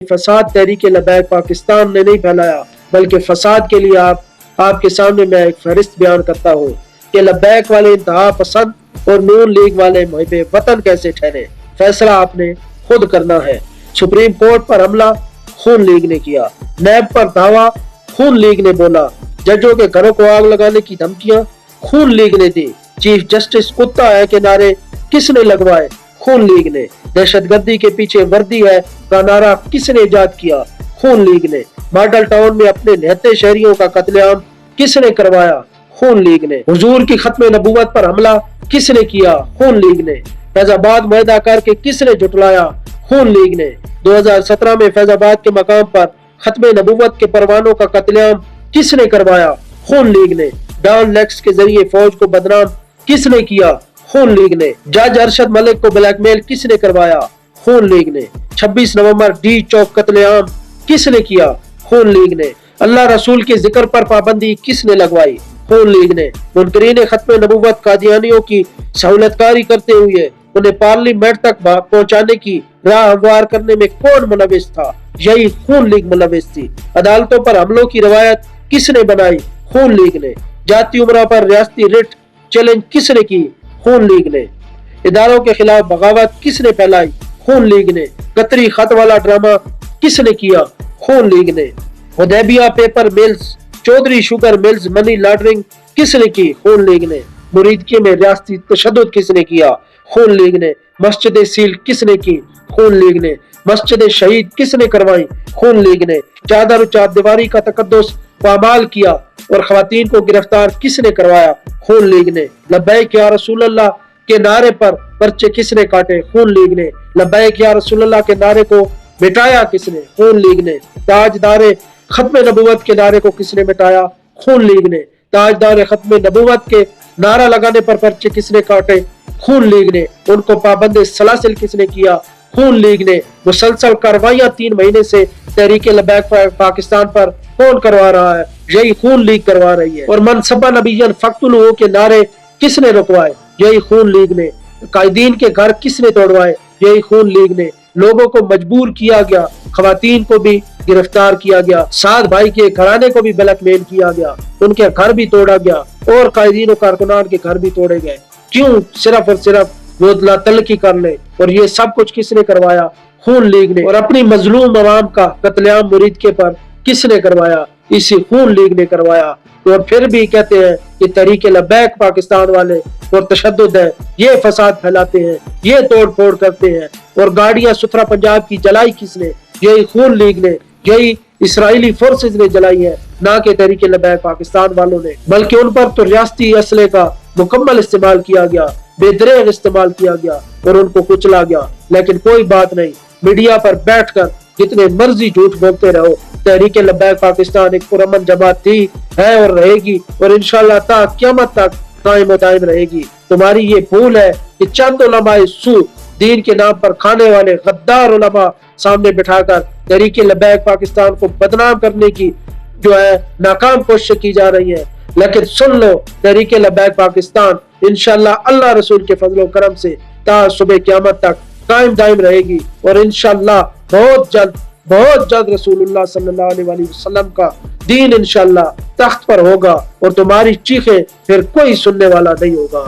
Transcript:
فساد تحریک لبیک پاکستان نے نہیں پھیلایا، بلکہ فساد کے لیے آپ کے سامنے میں ایک فہرست بیان کرتا ہوں کہ لبیک والے انتہا پسند اور نون لیگ والے محب وطن کیسے ٹھہرے۔ فیصلہ آپ نے خود کرنا ہے۔ سپریم کورٹ پر حملہ خون لیگ نے کیا، نیب پر دعویٰ خون لیگ نے بولا، ججوں کے گھروں کو آگ لگانے کی دھمکیاں خون لیگ نے دی، چیف جسٹس کتا ہے کے نعرے کس نے لگوائے؟ خون لیگ نے۔ دہشت گردی کے پیچھے وردی ہے کا نعرہ کس نے ایجاد کیا؟ خون لیگ نے۔ ماڈل ٹاؤن میں اپنے نہتے شہریوں کا قتل عام کس نے کروایا؟ خون لیگ نے۔ حضور کی ختم نبوت پر حملہ کس نے کیا؟ خون لیگ نے۔ فیض آباد معاہدہ کر کے کس نے جھٹلایا؟ خون لیگ نے۔ 2017 میں فیض آباد کے مقام پر ختم نبوت کے پروانوں کا قتل عام کس نے کروایا؟ خون لیگ نے۔ ڈان لیکس کے ذریعے فوج کو بدنام کس نے کیا؟ خون لیگ نے۔ جج ارشد ملک کو بلیک میل کس نے کروایا؟ خون لیگ نے۔ 26 نومبر ڈی چوک قتل عام کس نے کیا؟ خون لیگ نے۔ اللہ رسول کے ذکر پر پابندی کس نے لگوائی؟ خون لیگ نے۔ منکرین ختم نبوت قادیانیوں کی سہولت کاری کرتے ہوئے انہیں پارلیمنٹ تک پہنچانے کی راہ ہموار کرنے میں کون ملوث تھا؟ یہی خون لیگ ملوث تھی۔ عدالتوں پر حملوں کی روایت کس نے بنائی؟ خون لیگ نے۔ جاتی عمرہ پر ریاستی ریٹ چیلنج کس نے کی؟ خون لیگ نے۔ اداروں کے خلاف بغاوت کس نے پھیلائی؟ خون لیگ نے۔ قطری خط والا ڈرامہ کس نے کیا؟ خون لیگ نے۔ Hudaibiya paper mills, Chaudhry sugar mills money laundering کس نے کی؟ خون لیگ نے۔ مریدکی میں ریاستی تشدد کس نے کیا؟ خون لیگ نے۔ مسجد سیل کس نے کی؟ خون لیگ نے۔ مسجد شہید کس نے کروائی؟ خون لیگ نے۔ چادر و چار دیواری کا تقدس پامال کیا اور خواتین کو گرفتار کس نے کروایا؟ خون لیگ نے۔ لبیک یا رسول اللہ کے نعرے پر پرچے کس نے کاٹے؟ خون لیگ نے۔ لبیک یا رسول اللہ کے نعرے کو مٹایا کس نے؟ خون لیگ نے۔ تاجدار ختم نبوت کے نعرے کو کس نے مٹایا؟ خون لیگ نے۔ تاجدار ختم نبوت کے نعرہ لگانے پر پرچے کس نے کاٹے؟ خون لیگ نے۔ ان کو پابند سلاسل کس نے کیا؟ خون لیگ نے۔ مسلسل کارروائیاں 3 مہینے سے تحریک لبیک پاکستان پر کون کروا رہا ہے؟ یہی خون لیگ کروا رہی ہے۔ اور منصبہ نبیین فقتلوہ کے نعرے کس نے رکوائے؟ یہی خون لیگ نے۔ قائدین کے گھر کس نے توڑوائے؟ یہی خون لیگ نے۔ لوگوں کو مجبور کیا گیا، خواتین کو بھی گرفتار کیا گیا، سعد بھائی کے گھرانے کو بھی بلیک میل کیا گیا، ان کے گھر بھی توڑا گیا اور قائدین و کارکنان کے گھر بھی توڑے گئے۔ کیوں؟ صرف اور صرف وہ تلقی کر لے۔ اور یہ سب کچھ کس نے کروایا؟ خون لیگ نے۔ اور اپنی مظلوم عوام کا قتل عام مریدکے پر کس نے کروایا؟ اسی خون لیگ نے کروایا۔ اور پھر بھی کہتے ہیں کہ تحریک لبیک پاکستان والے اور تشدد ہے، یہ فساد پھیلاتے ہیں، یہ توڑ پھوڑ کرتے ہیں۔ اور گاڑیاں ستھرا پنجاب کی جلائی کس نے؟ یہی خون لیگ نے، یہی اسرائیلی فورسز نے جلائی ہے، نہ کہ تحریک لبیک پاکستان والوں نے۔ بلکہ ان پر تو ریاستی اسلحے کا مکمل استعمال کیا گیا، بے دریغ استعمال کیا گیا اور ان کو کچلا گیا۔ لیکن کوئی بات نہیں، میڈیا پر بیٹھ کر جتنے مرضی جھوٹ بولتے رہو، تحریک لبیک پاکستان ایک پرامن جماعت تھی، ہے اور رہے گی، اور انشاءاللہ تا قیامت تک قائم و دائم رہے گی۔ تمہاری یہ بھول ہے کہ چند علماء سو دین کے نام پر کھانے والے غدار علماء سامنے بٹھا کر تحریک لبیک پاکستان کو بدنام کرنے کی جو ہے ناکام کوشش کی جا رہی ہے۔ لیکن سن لو، تحریک لبیک پاکستان انشاءاللہ اللہ رسول کے فضل و کرم سے تا صبح قیامت تک قائم دائم رہے گی، اور انشاءاللہ بہت جلد رسول اللہ صلی اللہ علیہ وآلہ وسلم کا دین انشاءاللہ تخت پر ہوگا، اور تمہاری چیخیں پھر کوئی سننے والا نہیں ہوگا۔